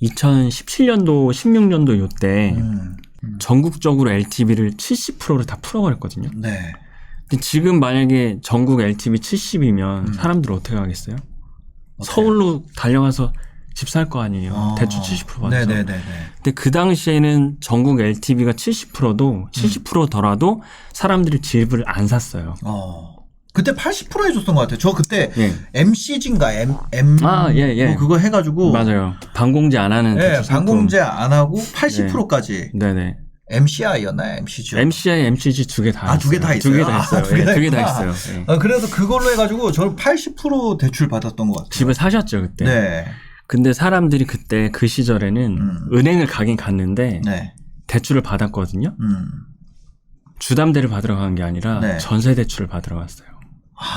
2017년도, 16년도 요때 전국적으로 LTV를 70%를 다 풀어버렸거든요. 네. 근데 지금 만약에 전국 LTV 70이면 사람들 어떻게 하겠어요? 서울로 달려가서 집 살 거 아니에요. 대출 70% 받아서. 네네네. 근데 그 당시에는 전국 LTV가 70%도 70%더라도 사람들이 집을 안 샀어요. 그때 80% 해줬던 것 같아요. 저 그때 예. MCG인가 예. 뭐 그거 해가지고 맞아요. 반공제 안 하는 대출 상품. 반공제 안 하고 80%까지. 네네. MCI였나요? MCG? MCI, MCG 두 개 다. 두 개 다 있어요. 두 개 다 있어요. 두 개 다 있어요. 예. 그래서 그걸로 해가지고 저는 80% 대출 받았던 것 같아요. 집을 사셨죠 그때. 네. 근데 사람들이 그때 그 시절에는 은행을 가긴 갔는데 네. 대출을 받았거든요. 주담대를 받으러 간 게 아니라 네. 전세 대출을 받으러 갔어요.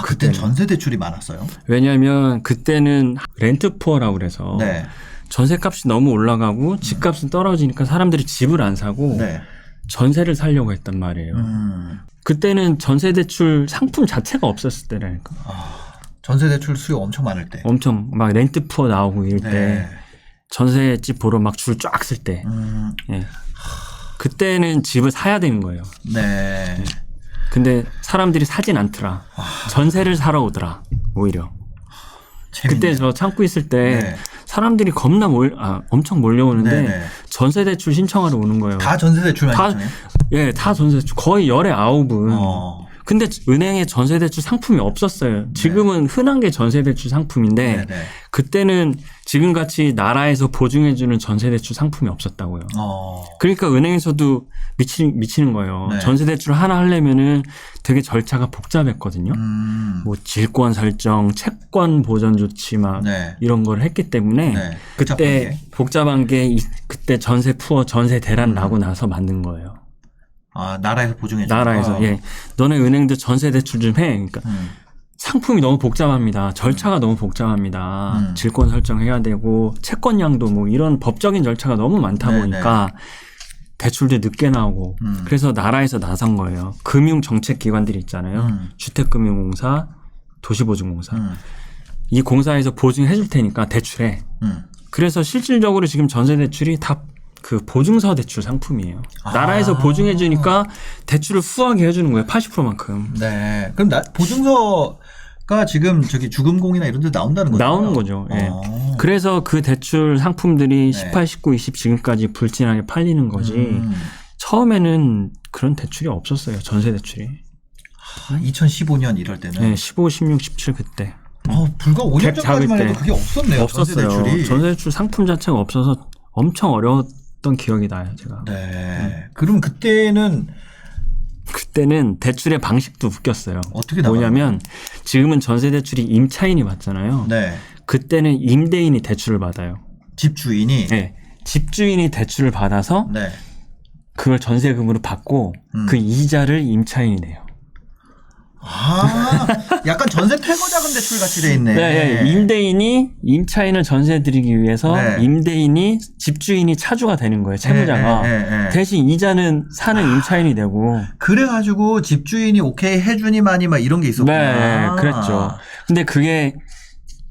그때 전세 대출이 많았어요? 왜냐하면 그때는 렌트푸어라고 그래서 네. 전세값이 너무 올라가고 집값은 떨어지니까 사람들이 집을 안 사고 네. 전세를 살려고 했단 말이에요. 그때는 전세 대출 상품 자체가 없었을 때라니까. 전세 대출 수요 엄청 많을 때. 엄청 막 렌트푸어 나오고 이럴 네. 때 전세집 보러 막 줄 쫙 쓸 때. 예. 그때는 집을 사야 되는 거예요. 네. 근데 사람들이 사진 않더라. 전세를 사러 오더라. 오히려. 재밌네요. 그때 저 참고 있을 때 네. 사람들이 겁나 엄청 몰려오는데 네네. 전세 대출 신청하러 오는 거예요. 다 전세 대출만 신청해요? 예, 다 전세 대출. 거의 열에 9은. 근데 은행에 전세 대출 상품이 없었어요. 지금은 흔한 게 전세 대출 상품인데 네네. 그때는 지금같이 나라에서 보증해주는 전세 대출 상품이 없었다고요. 그러니까 은행에서도 미치는 거예요. 네. 전세 대출 하나 하려면은 되게 절차가 복잡했거든요. 뭐 질권 설정, 채권 보전 조치 막 네. 이런 걸 했기 때문에 네. 그때 복잡한 게 그때 전세 푸어 전세 대란 나고 나서 만든 거예요. 나라에서 보증해 줘. 나라에서 예, 너네 은행도 전세 대출 좀 해. 그러니까 상품이 너무 복잡합니다. 절차가 너무 복잡합니다. 질권 설정해야 되고 채권량도 뭐 이런 법적인 절차가 너무 많다 보니까 대출도 늦게 나오고 그래서 나라에서 나선 거예요. 금융정책기관들이 있잖아요. 주택금융공사, 도시보증공사. 이 공사에서 보증해 줄 테니까 대출해. 그래서 실질적으로 지금 전세 대출이 다 그 보증서 대출 상품이에요. 나라에서 보증해 주니까 대출을 후하게 해주는 거예요. 80%만큼. 네. 그럼 보증서가 지금 저기 주금공이나 이런 데 나온다는 거죠? 나오는 거죠. 예. 그래서 그 대출 상품들이 18, 19, 20 지금까지 불진하게 팔리는 거지. 처음에는 그런 대출이 없었어요. 전세 대출이. 2015년 이럴 때는? 네. 15, 16, 17 그때. 불과 5년 전까지만 해도 그게 없었네요. 없었어요. 전세 대출이. 전세 대출 상품 자체가 없어서 엄청 어려웠던 기억이 나요. 제가. 네. 그럼 그때는 대출의 방식도 웃겼어요. 어떻게 나가요? 뭐냐면 지금은 전세 대출이 임차인이 받잖아요. 네. 그때는 임대인이 대출을 받아요. 집주인이? 네. 집주인이 대출을 받아서 네. 그걸 전세금으로 받고 그 이자를 임차인이 내요. 약간 전세 퇴거자금 대출 같이 돼 있네. 네, 임대인이 임차인을 전세 드리기 위해서 임대인이 집주인이 차주가 되는 거예요. 채무자가. 대신 이자는 사는 임차인이 되고. 그래가지고 집주인이 오케이 해주니만이 막 이런 게 있었구나. 네, 그랬죠. 근데 그게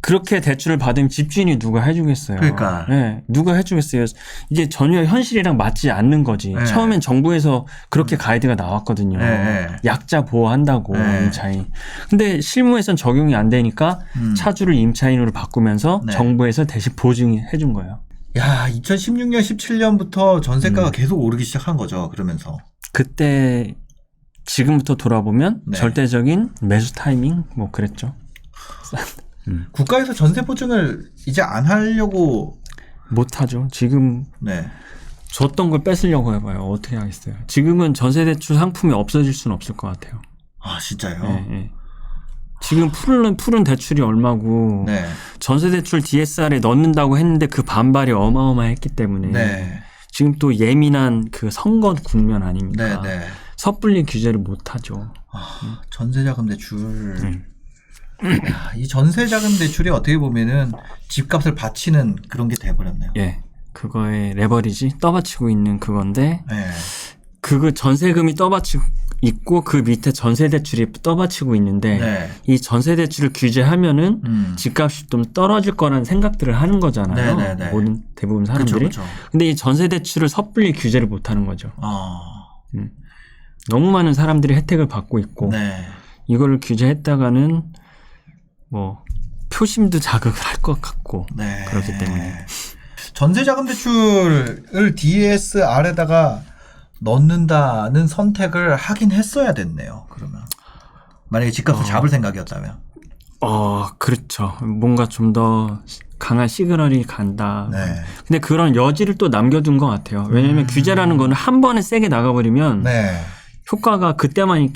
그렇게 대출을 받으면 집주인이 누가 해주겠어요. 그러니까. 네, 누가 해주겠어요. 이게 전혀 현실이랑 맞지 않는 거지. 네. 처음엔 정부에서 그렇게 가이드가 나왔거든요. 네. 약자 보호한다고 임차인. 근데 실무에선 적용이 안 되니까 차주를 임차인으로 바꾸면서 정부에서 대신 보증해 준 거예요. 야, 2016년, 17년부터 전세가가 계속 오르기 시작한 거죠. 그러면서. 그때 지금부터 돌아보면 절대적인 매수 타이밍 뭐 그랬죠. 국가에서 전세 보증을 이제 안 하려고 못하죠. 지금 줬던 걸 뺏으려고 해봐요. 어떻게 하겠어요. 지금은 전세대출 상품이 없어질 수는 없을 것 같아요. 진짜요? 네. 지금 푸른 대출이 얼마고 전세대출 DSR에 넣는다고 했는데 그 반발이 어마어마했기 때문에 지금 또 예민한 그 선거 국면 아닙니까? 섣불리 규제를 못하죠. 전세자금 대출. 이 전세자금 대출이 어떻게 보면은 집값을 받치는 그런 게 돼버렸네요. 예. 그거에 레버리지 떠받치고 있는 그건데 그거 전세금이 있고 그 밑에 전세 대출이 떠받치고 있는데 네. 이 전세 대출을 규제하면은 집값이 좀 떨어질 거라는 생각들을 하는 거잖아요. 네네네. 모든 대부분 사람들이. 그쵸. 근데 이 전세 대출을 섣불리 규제를 못 하는 거죠. 아. 너무 많은 사람들이 혜택을 받고 있고 네. 이거를 이거를 규제했다가는 뭐 표심도 자극을 할 것 같고 네. 그렇기 때문에 전세자금 대출을 DSR에다가 넣는다는 선택을 하긴 했어야 됐네요. 그러면 만약에 집값을 잡을 생각이었다면. 그렇죠. 뭔가 좀 더 강한 시그널이 간다. 네. 근데 그런 여지를 또 남겨둔 것 같아요. 왜냐하면 규제라는 거는 한 번에 세게 나가버리면 네. 효과가 그때만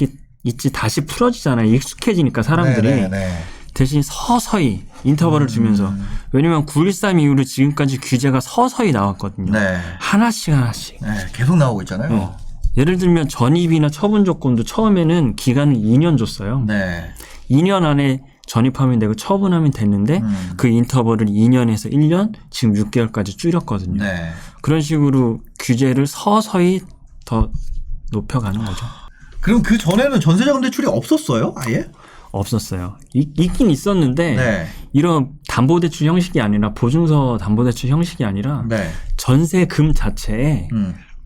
있지 다시 풀어지잖아요. 익숙해지니까 사람들이. 네. 대신 서서히 인터벌을 주면서. 왜냐면 9.13 이후로 지금까지 규제가 서서히 나왔거든요. 네. 하나씩. 네. 계속 나오고 있잖아요. 예를 들면 전입이나 처분 조건도 처음에는 기간을 2년 줬어요. 네. 2년 안에 전입하면 되고 처분하면 됐는데 그 인터벌을 2년에서 1년, 지금 6개월까지 줄였거든요. 네. 그런 식으로 규제를 서서히 더 높여가는 거죠. 그럼 그 전에는 전세자금 대출이 없었어요? 아예? 없었어요. 있긴 있었는데 네. 이런 담보대출 형식이 아니라 보증서 담보대출 형식이 아니라 네. 전세금 자체에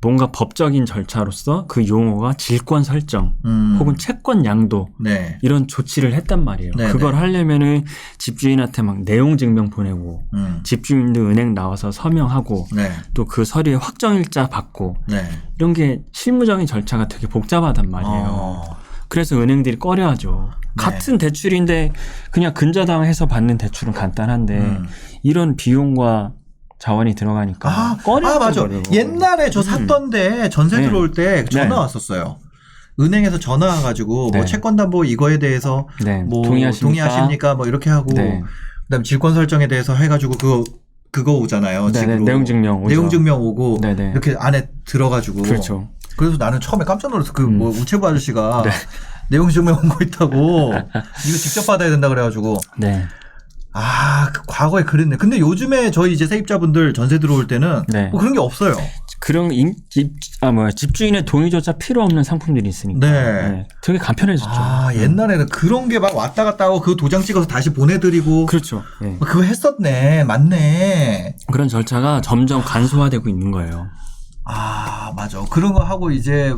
뭔가 법적인 절차로서 그 용어가 질권 설정 혹은 채권 양도 네. 이런 조치를 했단 말이에요. 네네. 그걸 하려면은 집주인한테 막 내용 증명 보내고 집주인도 은행 나와서 서명하고 네. 또 그 서류에 확정일자 받고 네. 이런 게 실무적인 절차가 되게 복잡하단 말이에요. 그래서 은행들이 꺼려하죠. 네. 같은 대출인데 그냥 근저당해서 받는 대출은 간단한데 이런 비용과 자원이 들어가니까 맞아. 옛날에 저 샀던데 전세 네. 들어올 때 전화 네. 왔었어요. 은행에서 전화 와가지고 네. 뭐 채권담보 이거에 대해서 네. 뭐 동의하십니까? 뭐 이렇게 하고 네. 그다음 질권 설정에 대해서 해가지고 그거 오잖아요. 네네. 집으로. 내용 증명 오죠. 내용 증명 오고 네네. 이렇게 안에 들어가지고. 그렇죠. 그래서 나는 처음에 깜짝 놀랐어. 그 뭐 우체부 아저씨가 네. 내용 증명 온 거 있다고 이거 직접 받아야 된다 그래가지고. 네. 그 과거에 그랬네. 근데 요즘에 저희 이제 세입자분들 전세 들어올 때는 네. 뭐 그런 게 없어요. 그런 집주인의 동의조차 필요 없는 상품들이 있으니까. 네. 되게 간편해졌죠. 옛날에는 그런 게 막 왔다 갔다 하고 그 도장 찍어서 다시 보내드리고. 그렇죠. 네. 그거 했었네. 맞네. 그런 절차가 점점 간소화되고 있는 거예요. 맞아. 그런 거 하고 이제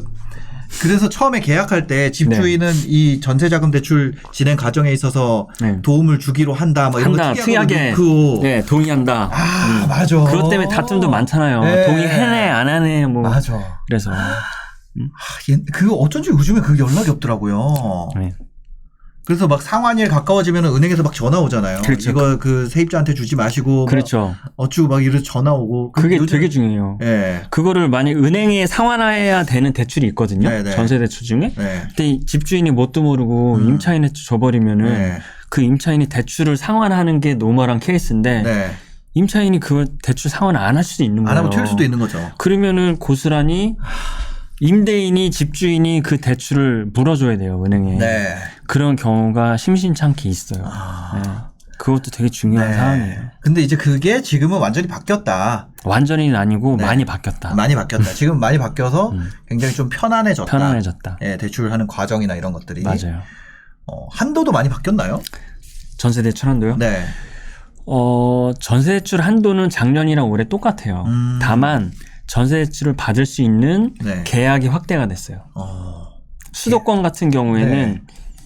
그래서 처음에 계약할 때 집주인은 이 전세자금 대출 진행 과정에 있어서 네. 도움을 주기로 한다. 뭐 이런 거 특이하게 넣고. 네, 동의한다. 맞아. 그것 때문에 다툼도 많잖아요. 네. 동의해내 안 하네 뭐. 맞아. 그래서 그거 어쩐지 요즘에 그게 연락이 없더라고요. 네. 그래서 막 상환일 가까워지면 은행에서 막 전화 오잖아요. 그렇죠. 이거 그 세입자한테 주지 마시고. 그렇죠. 어쩌고 막 이런 전화 오고. 그게 요즘- 되게 중요해요. 네. 그거를 만약 은행에 상환해야 되는 대출이 있거든요. 네네. 전세 대출 중에. 네. 근데 이 집주인이 뭣도 모르고 임차인에 줘버리면은 네. 그 임차인이 대출을 상환하는 게 노멀한 케이스인데 네. 임차인이 그 대출 상환을 안 할 수도 있는 거예요. 안 하면 튈 수도 있는 거죠. 그러면은 고스란히 임대인이 집주인이 그 대출을 물어줘야 돼요, 은행에. 네. 그런 경우가 심심찮게 있어요. 네. 그것도 되게 중요한 상황이에요. 근데 이제 그게 지금은 완전히 바뀌었다. 완전히는 아니고 네. 많이 바뀌었다. 많이 바뀌었다. 지금 많이 바뀌어서 굉장히 좀 편안해졌다. 편안해졌다. 예, 대출하는 과정이나 이런 것들이. 맞아요. 한도도 많이 바뀌었나요? 전세 대출 한도요? 네. 전세 대출 한도는 작년이랑 올해 똑같아요. 다만 전세 대출을 받을 수 있는 네. 계약이 확대가 됐어요. 수도권 같은 경우에는 네.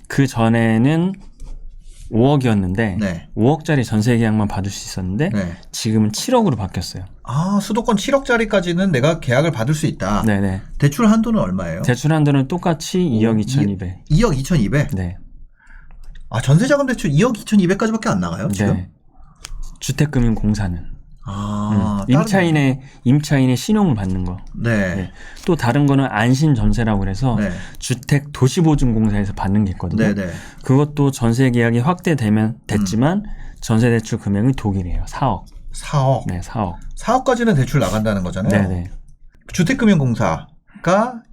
그 전에는 5억이었는데 네. 5억짜리 전세 계약만 받을 수 있었는데 네. 지금은 7억으로 바뀌었어요. 수도권 7억짜리까지는 내가 계약을 받을 수 있다. 네네. 대출 한도는 얼마예요? 대출 한도는 똑같이 2억 2,200. 2억 2,200? 네. 전세자금 대출 2억 2,200까지밖에 안 나가요? 지금? 네. 주택금융공사는. 다른- 임차인의 신용을 받는 거. 네. 네. 또 다른 거는 안신전세라고 그래서 네. 주택 도시보증공사에서 받는 게 있거든요. 네네. 그것도 전세 계약이 됐지만 전세 대출 금액이 독일이에요. 4억. 4억. 네, 4억. 4억까지는 대출 나간다는 거잖아요. 네네. 주택금융공사가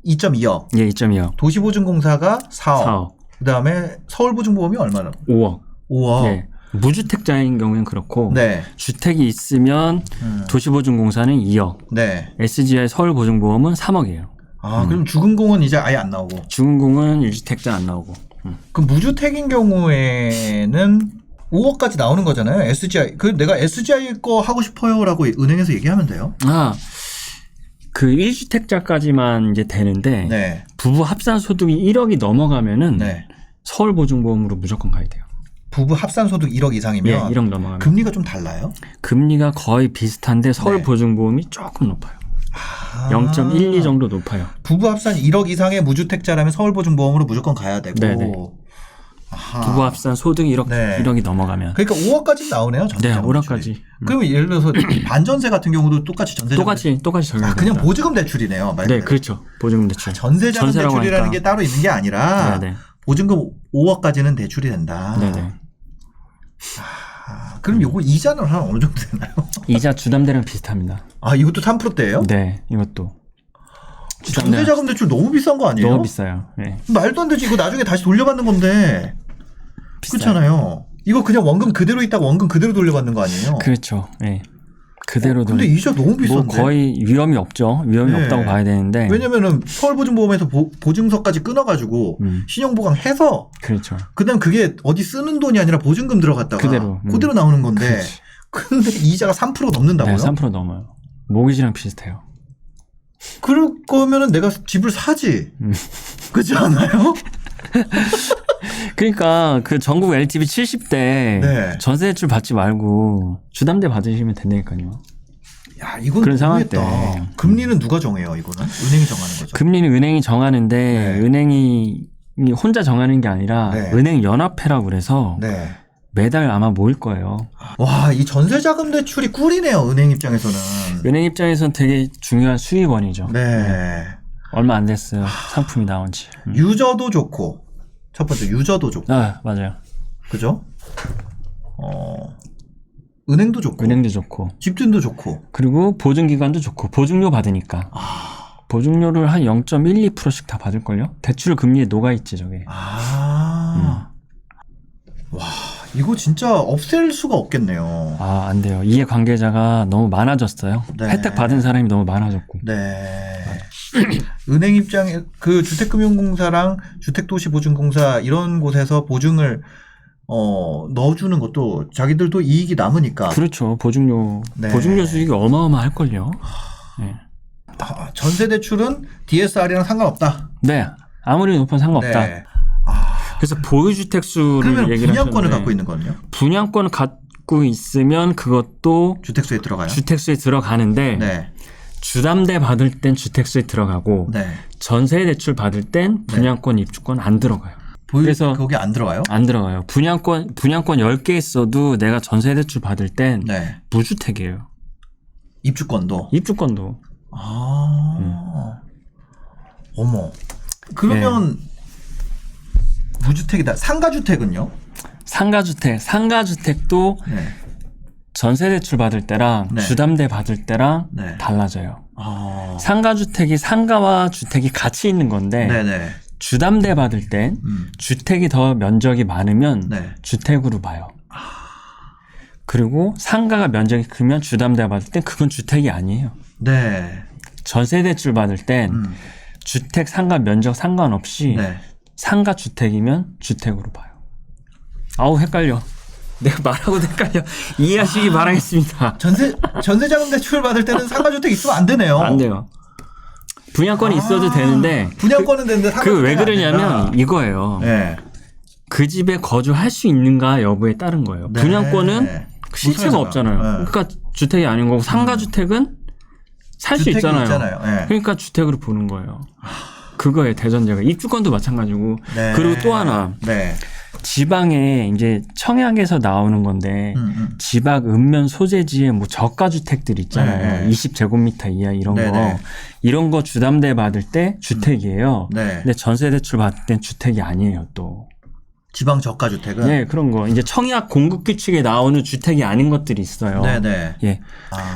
2.2억. 예, 2.2억. 도시보증공사가 4억. 4억. 그다음에 서울보증보험이 얼마나? 5억. 5억. 네. 무주택자인 경우는 그렇고 네. 주택이 있으면 도시보증공사는 2억. 네. SGI 서울보증보험은 3억이에요. 그럼 죽은 공은 이제 아예 안 나오고. 죽은 공은 1주택자 안 나오고. 그럼 무주택인 경우에는 5억까지 나오는 거잖아요. SGI. 내가 SGI 거 하고 싶어요라고 은행에서 얘기하면 돼요. 그 1주택자까지만 이제 되는데 네. 부부 합산 소득이 1억이 넘어가면은 네. 서울보증보험으로 무조건 가야 돼요. 부부 합산 소득 1억 이상이면 예, 1억 넘어가면. 금리가 좀 달라요? 금리가 거의 비슷한데 서울보증보험이 조금 높아요. 0.12 정도 높아요. 부부 합산 1억 이상의 무주택자라면 서울보증보험으로 무조건 가야 되고. 네네. 부부 합산 소득 1억, 네. 1억이 넘어가면. 그러니까 5억까지 나오네요. 네, 5억까지. 그러면 예를 들어서 반전세 같은 경우도 똑같이 전세 똑같이 적용됩니다. 그냥 보증금 대출이네요. 말 네, 그대로. 그렇죠. 보증금 대출. 전세자금 대출이라는 하니까. 게 따로 있는 게 아니라 네네. 보증금 5억까지는 대출이 된다. 네네. 그럼 요거 이자는 한 어느 정도 되나요? 이자 주담대랑 비슷합니다. 이것도 3%대예요? 네, 이것도. 전세자금 대출 너무 비싼 거 아니에요? 너무 비싸요. 네. 말도 안 되지. 이거 나중에 다시 돌려받는 건데. 비싸요. 그렇잖아요. 이거 그냥 원금 그대로 있다가 원금 그대로 돌려받는 거 아니에요? 그렇죠. 네. 그대로 근데 이자 너무 비싼데. 뭐 거의 위험이 없죠. 위험이 네. 없다고 봐야 되는데. 왜냐면은 서울보증보험에서 보증서까지 끊어가지고 신용보강해서 그렇죠. 그다음 그게 어디 쓰는 돈이 아니라 보증금 들어갔다가 그대로 나오는 건데. 그렇지. 근데 이자가 3% 넘는다고요? 네, 3% 넘어요. 모기지랑 비슷해요. 그럴 거면은 내가 집을 사지. 그렇지 않아요? 그러니까 그 전국 LTV 70대 네. 전세 대출 받지 말고 주담대 받으시면 된다니까요. 야, 이건 그런 상황 너무했다. 때. 금리는 누가 정해요, 이거는? 은행이 정하는 거죠. 금리는 은행이 정하는데 네. 은행이 혼자 정하는 게 아니라 네. 은행연합회라고 그래서 네. 매달 아마 모일 거예요. 와, 이 전세자금 대출이 꿀이네요, 은행 입장에서는. 은행 입장에서는 되게 중요한 수익원이죠. 네. 얼마 안 됐어요. 상품이 나온 지. 유저도 좋고. 첫 번째, 유저도 좋고. 맞아요. 그죠? 은행도 좋고. 은행도 좋고. 집주인도 좋고. 그리고 보증기간도 좋고. 보증료 받으니까. 보증료를 한 0.12%씩 다 받을걸요? 대출 금리에 녹아있지, 저게. 와, 이거 진짜 없앨 수가 없겠네요. 안 돼요. 이해 관계자가 너무 많아졌어요. 네. 혜택 받은 사람이 너무 많아졌고. 네. 은행 입장에 그 주택금융공사랑 주택도시보증공사 이런 곳에서 보증을 넣어주는 것도 자기들도 이익이 남으니까. 그렇죠. 보증료 네. 보증료 수익이 어마어마할걸요. 네. 전세 대출은 DSR이랑 상관없다. 네. 아무리 높은 상관없다. 네. 그래서 보유주택수를 그러면 얘기를 분양권을 하셨는데 갖고 있는 거는요? 분양권을 갖고 있으면 그것도 주택수에 들어가요? 주택수에 들어가는데 네. 주담대 받을 땐 주택수에 들어가고 네. 전세 대출 받을 땐 분양권, 입주권 안 들어가요. 그래서 그래서 거기 안 들어가요? 안 들어가요. 분양권 10개 있어도 내가 전세 대출 받을 땐 네. 무주택이에요. 입주권도. 입주권도. 어머. 그러면 무주택이다. 상가주택은요? 상가주택도 네. 전세 대출 받을 때랑 네. 주담대 받을 때랑 네. 달라져요. 상가주택이 상가와 주택이 같이 있는 건데 네네. 주담대 받을 땐 주택이 더 면적이 많으면 네. 주택으로 봐요. 그리고 상가가 면적이 크면 주담대 받을 땐 그건 주택이 아니에요. 네. 전세 대출 받을 땐 주택, 상가 면적 상관없이 네. 상가 주택이면 주택으로 봐요. 아우 헷갈려. 내가 말하고도 헷갈려. 이해하시기 바라겠습니다. 전세자금 대출 받을 때는 상가주택 있으면 안 되네요. 안 돼요. 분양권이 있어도 되는데 분양권은 되는데 그 왜 상가주택은 안 그러냐면 된다. 이거예요. 네. 그 집에 거주할 수 있는가 여부에 따른 거예요. 네. 분양권은 실체가 없잖아요. 네. 그러니까 주택이 아닌 거고 상가주택은 살 수 주택이 있잖아요. 네. 그러니까 주택으로 보는 거예요. 그거에 대전제가 입주권도 마찬가지고. 네. 그리고 또 하나 네. 지방에 이제 청약에서 나오는 건데 지방 읍면 소재지에 뭐 저가 주택들 있잖아요. 네. 20제곱미터 이하 네네. 이런 거 주담대 받을 때 주택이에요. 네. 근데 전세 대출 받을 땐 주택이 아니에요, 또. 지방 저가주택은? 네, 그런 거. 이제 청약 공급 규칙에 나오는 주택이 아닌 것들이 있어요. 네네. 예.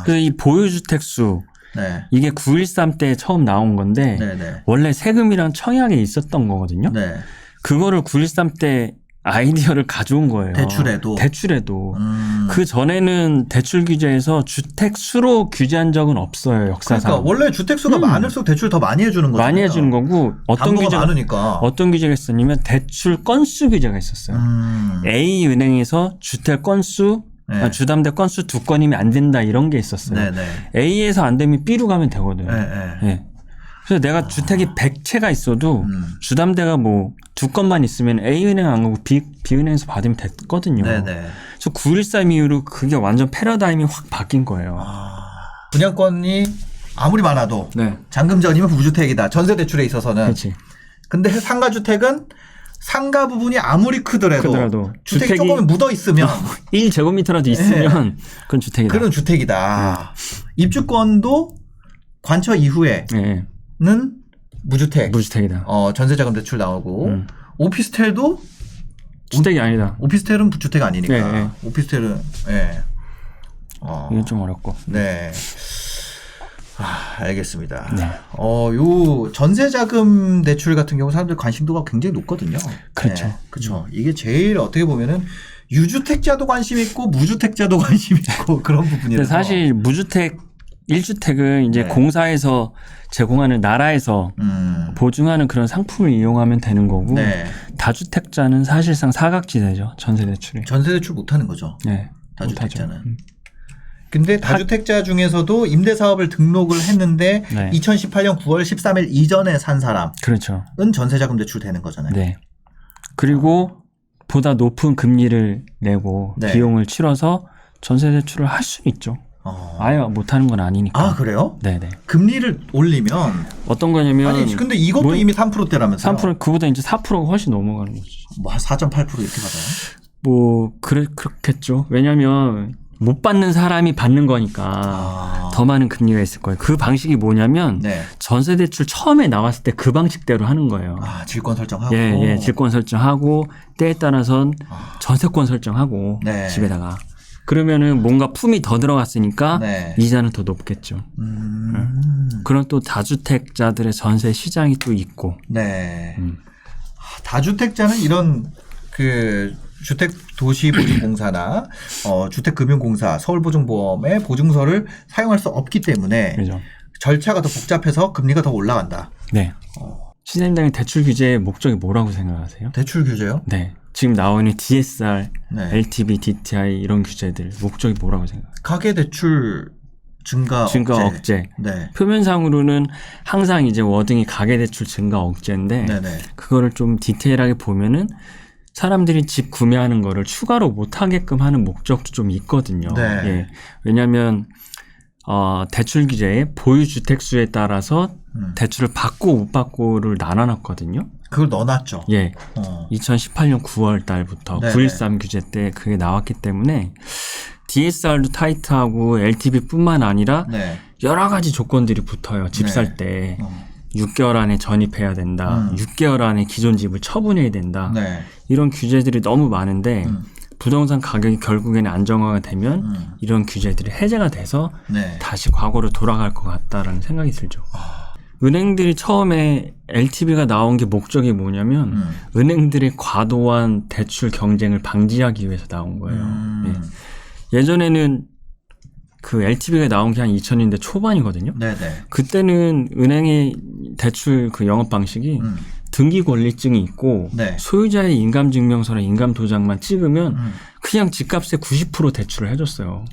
그래서 이 보유주택수 네. 이게 9.13 때 처음 나온 건데 네네. 원래 세금이랑 청약에 있었던 거거든요. 네. 그거를 9.13 때 아이디어를 가져온 거예요. 대출에도. 그 전에는 대출 규제에서 주택 수로 규제한 적은 없어요. 역사상. 그러니까 원래 주택 수가 많을수록 대출 더 많이 해주는 거죠. 많이 해주는 거고 어떤 규제가 있었냐면 대출 건수 규제가 있었어요. A 은행에서 주택 건수 네. 주담대 건수 2건이면 안 된다 이런 게 있었어요. 네네. A에서 안 되면 B로 가면 되거든요. 네. 그래서 내가 주택이 100채가 있어도 주담대가 뭐 2건만 있으면 A은행 안 가고 B은행에서 받으면 됐거든요. 네네. 그래서 9.13 이후로 그게 완전 패러다임이 확 바뀐 거예요. 분양권이 아무리 많아도 네. 잔금 전이면 무주택이다. 전세 대출에 있어서는. 그렇지. 근데 상가주택은 상가 부분이 아무리 크더라도 주택이 조금 묻어 있으면 1제곱미터라도 있으면 그건 주택이다. 그런 주택이다. 입주권도 관처 이후에는 무주택이다. 전세자금 대출 나오고 오피스텔도 주택이 아니다. 오피스텔은 주택 아니니까. 네. 오피스텔은 이건 좀 어렵고. 네. 알겠습니다. 네. 요 전세자금 대출 같은 경우 사람들 관심도가 굉장히 높거든요. 그렇죠. 네, 그렇죠. 이게 제일 어떻게 보면은 유주택자도 관심 있고 무주택자도 관심 있고 그런 부분이라서. 사실 무주택 1주택은 이제 공사에서 제공하는 나라에서 보증하는 그런 상품을 이용하면 되는 거고 다주택자는 사실상 사각지대죠. 전세 대출이. 전세 대출 못 하는 거죠. 네. 다주택자는. 근데 다주택자 중에서도 임대사업을 등록을 했는데 2018년 9월 13일 이전에 산 사람은 그렇죠. 전세자금 대출 되는 거잖아요. 네. 그리고 보다 높은 금리를 내고 비용을 치러서 전세 대출을 할 수는 있죠. 아예 못하는 건 아니니까. 아 그래요? 네네. 금리를 올리면 어떤 거냐면 아니 근데 이것도 이미 3%대라면서요? 3% 그보다 이제 4%가 훨씬 넘어가는 거죠. 뭐 4.8% 이렇게 받아요? 뭐 그렇겠죠. 왜냐하면 못 받는 사람이 받는 거니까 더 많은 금리가 있을 거예요. 그 방식이 뭐냐면 전세 대출 처음에 나왔을 때 그 방식대로 하는 거예요. 질권 설정하고. 예, 질권 설정하고 때에 따라선 전세권 설정하고 집에다가. 그러면은 뭔가 품이 더 들어갔으니까 이자는 더 높겠죠. 그런 또 다주택자들의 전세 시장이 또 있고. 다주택자는 이런 그 주택도시보증공사나 주택금융공사, 서울보증보험의 보증서를 사용할 수 없기 때문에 그렇죠. 절차가 더 복잡해서 금리가 더 올라간다. 네. 시장당의 대출 규제의 목적이 뭐라고 생각하세요? 대출 규제요? 네. 지금 나오는 DSR, LTV, DTI 이런 규제들 목적이 뭐라고 생각해요? 가계대출 증가 억제. 표면상으로는 항상 이제 워딩이 가계대출 증가 억제인데 그거를 좀 디테일하게 보면은 사람들이 집 구매하는 거를 추가로 못 하게끔 하는 목적도 좀 있거든요. 예. 왜냐하면 대출 규제에 보유 주택 수에 따라서 대출을 받고 못 받고를 나눠놨거든요. 그걸 넣어놨죠. 예. 2018년 9월 달부터 9.13 규제 때 그게 나왔기 때문에 DSR도 타이트하고 LTV뿐만 아니라 여러 가지 조건들이 붙어요. 집 살 때. 6개월 안에 전입해야 된다. 6개월 안에 기존 집을 처분해야 된다. 이런 규제들이 너무 많은데 부동산 가격이 결국에는 안정화가 되면 이런 규제들이 해제가 돼서 다시 과거로 돌아갈 것 같다라는 생각이 들죠. 은행들이 처음에 LTV가 나온 게 목적이 뭐냐면 은행들의 과도한 대출 경쟁을 방지하기 위해서 나온 거예요. 예전에는 그 LTV가 나온 게 한 2000년대 초반이거든요. 그때는 은행의 대출 그 영업 방식이 등기 권리증이 있고 소유자의 인감증명서나 인감도장만 찍으면 그냥 집값의 90% 대출을 해줬어요.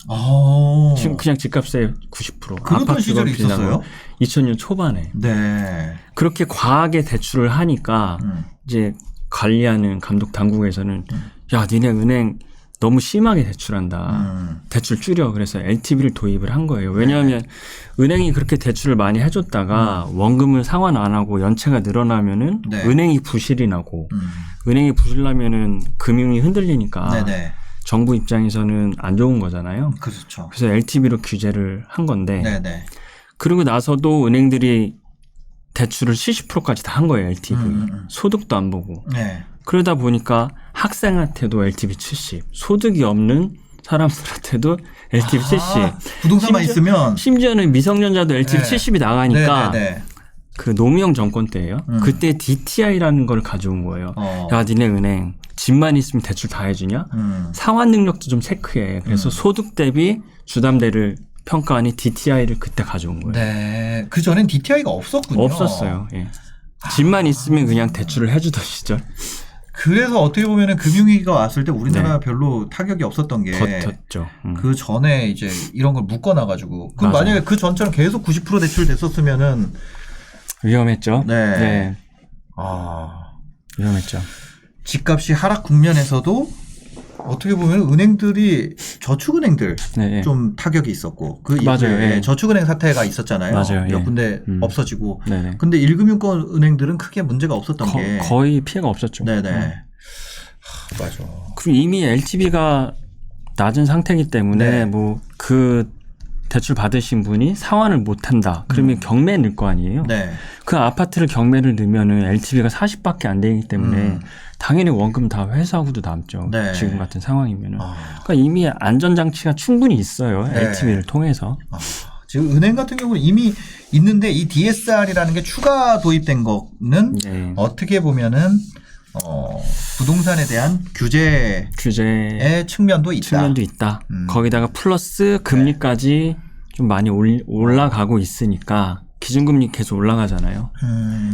지금 그냥 집값의 90%. 그런 시절이 있었어요? 2000년 초반에. 그렇게 과하게 대출을 하니까 이제 관리하는 감독 당국에서는 야, 니네 은행 너무 심하게 대출한다. 대출 줄여. 그래서 LTV를 도입을 한 거예요. 왜냐하면 은행이 그렇게 대출을 많이 해줬다가 원금을 상환 안 하고 연체가 늘어나면은 은행이 부실이 나고 은행이 부실나면은 금융이 흔들리니까 정부 입장에서는 안 좋은 거잖아요. 그렇죠. 그래서 LTV로 규제를 한 건데 그러고 나서도 은행들이 대출을 70%까지 다 한 거예요. LTV. 소득도 안 보고. 그러다 보니까 학생한테도 LTV 70, 소득이 없는 사람들한테도 LTV 70. 부동산만 있으면 심지어는 미성년자도 LTV 70이 나가니까 그 노무현 정권 때예요. 그때 DTI라는 걸 가져온 거예요. 야, 니네 은행 집만 있으면 대출 다 해주냐? 상환 능력도 좀 체크해. 그래서 소득 대비 주담대를 평가하니 DTI를 그때 가져온 거예요. 네. 그 전엔 DTI가 없었군요. 없었어요. 예. 집만 있으면 그냥 대출을 해주던 시절. 그래서 어떻게 보면은 금융위기가 왔을 때 우리나라 별로 타격이 없었던 게 버텼죠. 그 전에 이제 이런 걸 묶어놔가지고 그럼 맞아요. 만약에 그 전처럼 계속 90% 대출 됐었으면은 위험했죠. 네. 네. 위험했죠. 집값이 하락 국면에서도 어떻게 보면 은행들이 저축은행들 네, 예. 좀 타격이 있었고 그 맞아요. 이후에 예. 저축은행 사태가 있었잖아요. 맞아요. 몇 예. 군데 없어지고. 네네. 근데 1금융권 은행들은 크게 문제가 없었던 게 거의 피해가 없었죠. 네네. 맞아. 그리고 이미 LTV가 낮은 상태이기 때문에 네. 뭐 그 대출 받으신 분이 상환을 못한다. 그러면 경매 넣을 거 아니에요. 네. 그 아파트를 경매를 넣으면은 LTV가 40밖에 안 되기 때문에 당연히 원금 다 회수하고도 남죠. 네. 지금 같은 상황이면은. 그러니까 이미 안전장치가 충분히 있어요. 네. LTV를 통해서. 지금 은행 같은 경우는 이미 있는데 이 DSR이라는 게 추가 도입된 거는 네. 어떻게 보면은 부동산에 대한 규제의 측면도 있다. 측면도 있다. 거기다가 플러스 금리까지 좀 많이 올라가고 있으니까 기준금리 계속 올라가잖아요.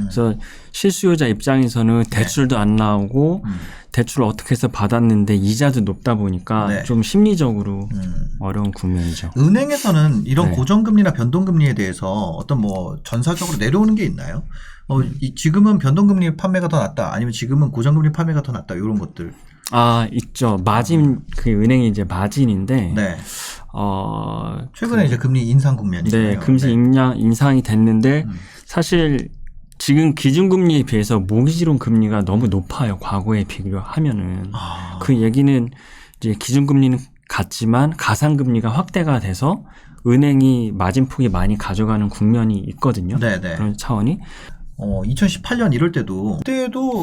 그래서 실수요자 입장에서는 대출도 안 나오고 대출을 어떻게 해서 받았는데 이자도 높다 보니까 네. 좀 심리적으로 어려운 국면이죠. 은행에서는 이런 네. 고정금리나 변동금리에 대해서 어떤 뭐 전사적으로 내려오는 게 있나요? 지금은 변동금리 판매가 더 낫다. 아니면 지금은 고정금리 판매가 더 낫다. 이런 것들. 있죠. 마진 그 은행이 이제 마진인데 네. 최근에 이제 금리 인상 국면이잖아요. 네, 금리 인상이 됐는데 사실 지금 기준금리에 비해서 모기지론 금리가 너무 높아요. 과거에 비교하면은. 그 얘기는 이제 기준금리는 같지만 가상금리가 확대가 돼서 은행이 마진폭이 많이 가져가는 국면이 있거든요. 네네. 그런 차원이. 2018년 이럴 때도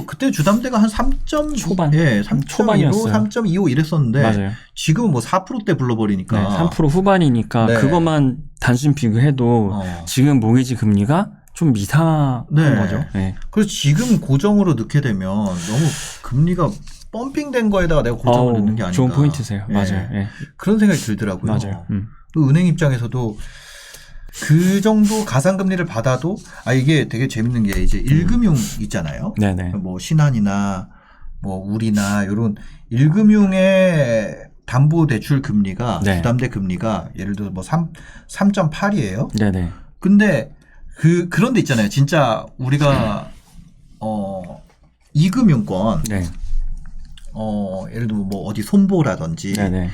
그때 주담대가 한 3점 초반. 예, 3.25, 초반이었어요. 3.25 이랬었는데 맞아요. 지금은 뭐 4%대 불러버리니까. 네, 3% 후반이니까 네. 그것만 단순 비교해도 지금 모기지 금리가 좀 이상한 네. 거죠. 네. 그래서 지금 고정으로 넣게 되면 너무 금리가 펌핑된 거에다가 내가 고정을 넣는 게 아닌가. 좋은 포인트세요. 예. 맞아요. 예. 그런 생각이 들더라고요. 맞아요. 또 은행 입장에서도 그 정도 가상금리를 받아도 이게 되게 재밌는 게 이제 1금융 있잖아요. 네네. 뭐 신한이나 뭐 우리나 이런 1금융의 담보대출 금리가 네. 주담대 금리가 예를 들어 뭐 3.8이에요. 네네. 근데 그런 데 있잖아요. 진짜 우리가 2금융권 네. 예를 들면 뭐 어디 손보라든지 네네.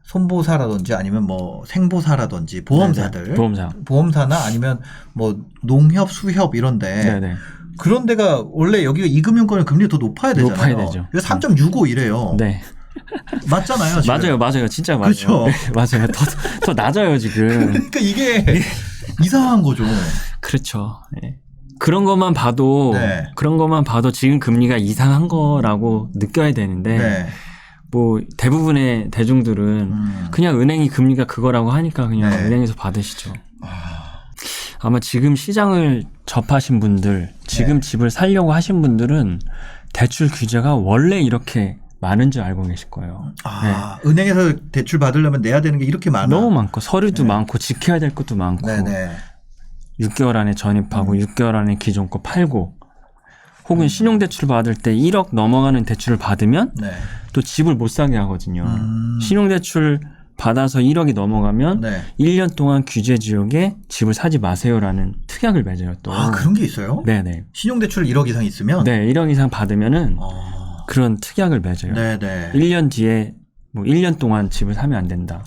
손보사라든지 아니면 뭐 생보사라든지 보험사들 네네. 보험사. 보험사나 아니면 뭐 농협 수협 이런데 네네. 그런 데가 원래 여기가 2금융권의 금리가 더 높아야 되잖아요. 높아야 되죠. 그래서 3.65 이래요. 네. 맞잖아요. 지금. 맞아요. 진짜 맞아요. 그렇죠. 네, 맞아요. 더 낮아요, 지금. 그러니까 이게 이상한 거죠. 그렇죠. 네. 그런 것만 봐도 지금 금리가 이상한 거라고 느껴야 되는데 네. 뭐 대부분의 대중들은 그냥 은행이 금리가 그거라고 하니까 그냥 네. 은행에서 받으시죠. 아마 지금 시장을 접하신 분들, 지금 집을 사려고 하신 분들은 대출 규제가 원래 이렇게 많은 줄 알고 계실 거예요. 은행에서 대출 받으려면 내야 되는 게 이렇게 많아. 너무 많고 서류도 많고 지켜야 될 것도 많고 네네. 6개월 안에 전입하고 6개월 안에 기존 거 팔고 혹은 신용대출 받을 때 1억 넘어가는 대출을 받으면 네. 또 집을 못 사게 하거든요. 신용대출 받아서 1억이 넘어가면 네. 1년 동안 규제 지역에 집을 사지 마세요라는 특약을 맺어요. 또. 그런 게 있어요? 네네. 신용대출 1억 이상 있으면? 네, 1억 이상 받으면은 그런 특약을 맺어요. 네네. 1년 뒤에 뭐 1년 동안 집을 사면 안 된다.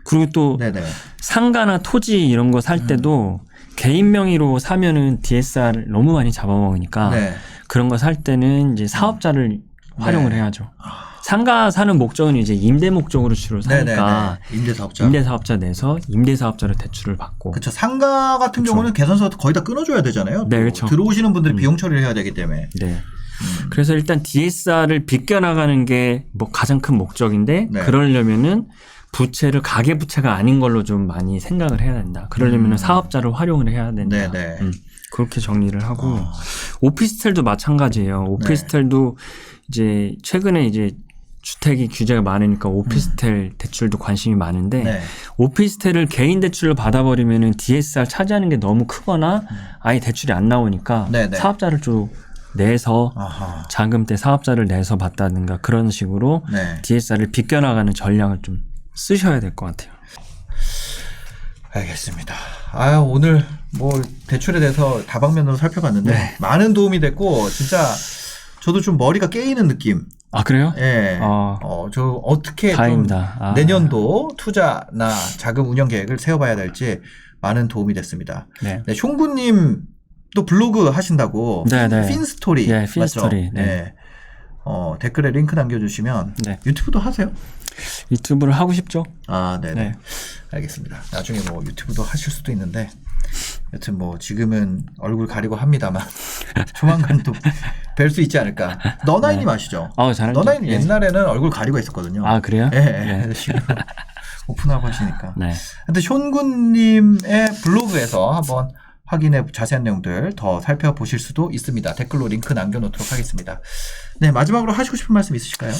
그리고 또 네네. 상가나 토지 이런 거 살 때도 개인 명의로 사면은 DSR 너무 많이 잡아먹으니까 네. 그런 거 살 때는 이제 사업자를 활용을 해야죠. 상가 사는 목적은 이제 임대 목적으로 주로 사니까 임대사업자 내서 임대사업자로 대출을 받고. 그렇죠. 상가 같은 경우는 계산서 거의 다 끊어줘야 되잖아요. 네, 그렇죠. 들어오시는 분들이 비용 처리를 해야 되기 때문에. 네. 그래서 일단 DSR을 비껴나가는 게 뭐 가장 큰 목적인데 그러려면은 부채를 가계부채가 아닌 걸로 좀 많이 생각을 해야 된다. 그러려면 사업자를 활용을 해야 된다. 그렇게 정리를 하고 오피스텔도 마찬가지예요. 오피스텔도 이제 최근에 이제 주택이 규제가 많으니까 오피스텔 대출도 관심이 많은데 네. 오피스텔을 개인 대출로 받아버리면은 DSR 차지하는 게 너무 크거나 아예 대출이 안 나오니까 네네. 사업자를 좀 내서 아하. 자금 때 사업자를 내서 받다든가 그런 식으로 네. DSR을 비껴나가는 전략을 좀 쓰셔야 될 것 같아요. 알겠습니다. 아, 오늘 뭐 대출에 대해서 다방면으로 살펴봤는데 네. 많은 도움이 됐고 진짜 저도 좀 머리가 깨이는 느낌. 아 그래요? 예. 저 어떻게 다행입니다. 좀 내년도 투자나 자금 운영 계획을 세워봐야 될지 많은 도움이 됐습니다. 네. 네, 숑구님 또 블로그 하신다고 네네. 핀스토리 네, 맞죠? 핀스토리. 네. 네. 댓글에 링크 남겨주시면 네. 유튜브도 하세요? 유튜브를 하고 싶죠? 아, 네네. 네. 알겠습니다. 나중에 뭐 유튜브도 하실 수도 있는데 여튼 뭐 지금은 얼굴 가리고 합니다만 조만간 또 뵐 수 있지 않을까. 너나이님 아시죠? 잘 알죠. 너나이님 예. 옛날에는 얼굴 가리고 있었거든요. 아 그래요? 예, 네. 지금 오픈하고 하시니까. 네. 근데 숀군님의 블로그에서 한번 확인해 자세한 내용들 더 살펴보실 수도 있습니다. 댓글로 링크 남겨놓도록 하겠습니다. 네, 마지막으로 하시고 싶은 말씀 있으실까요?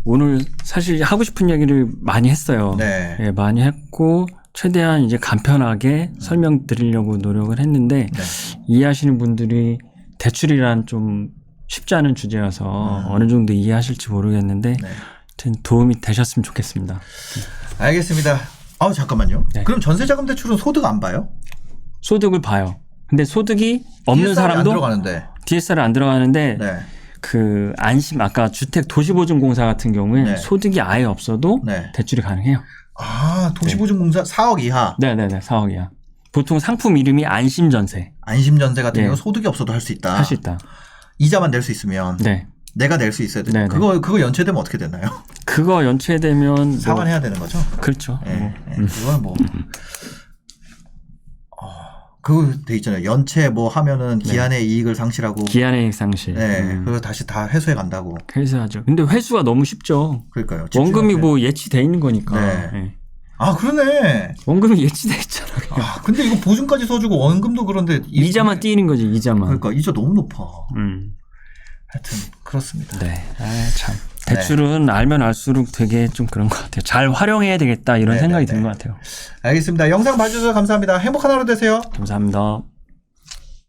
오늘 사실 하고 싶은 얘기를 많이 했어요. 네. 예, 많이 했고 최대한 이제 간편하게 설명드리려고 노력을 했는데 네. 이해하시는 분들이 대출이란 좀 쉽지 않은 주제여서 어느 정도 이해하실지 모르겠는데 네. 하여튼 도움이 되셨으면 좋겠습니다. 알겠습니다. 잠깐만요. 네. 그럼 전세자금 대출은 소득 안 봐요? 소득을 봐요. 근데 소득이 없는 DSR 이 사람도 안 들어가는데. DSR 안 들어가는데 네. 그 안심 아까 주택 도시보증공사 같은 경우에 네. 소득이 아예 없어도 네. 대출이 가능해요. 도시보증공사 4억 이하. 네네네 4억 이하. 보통 상품 이름이 안심전세 안심전세 같은 네. 경우 소득이 없어도 할 수 있다. 할 수 있다. 이자만 낼 수 있으면 네. 내가 낼 수 있어야 돼. 네네. 그거 연체되면 어떻게 되나요? 그거 연체되면 상환해야 되는 거죠? 그렇죠. 그건 뭐 그거 돼 있잖아요. 연체 뭐 하면은 기한의 이익을 상실하고 기한의 상실. 네, 그거 다시 다 회수해 간다고. 회수하죠. 근데 회수가 너무 쉽죠. 그러니까요. 원금이 집주인한테. 뭐 예치돼 있는 거니까. 네. 네. 그러네. 원금이 예치돼 있잖아요. 근데 이거 보증까지 써주고 원금도 그런데 이자만 띄는 거지 이자만. 그러니까 이자 너무 높아. 하여튼 그렇습니다. 네. 참. 대출은 알면 알수록 되게 좀 그런 것 같아요. 잘 활용해야 되겠다 이런 생각이 드는 것 같아요. 알겠습니다. 영상 봐주셔서 감사합니다. 행복한 하루 되세요. 감사합니다.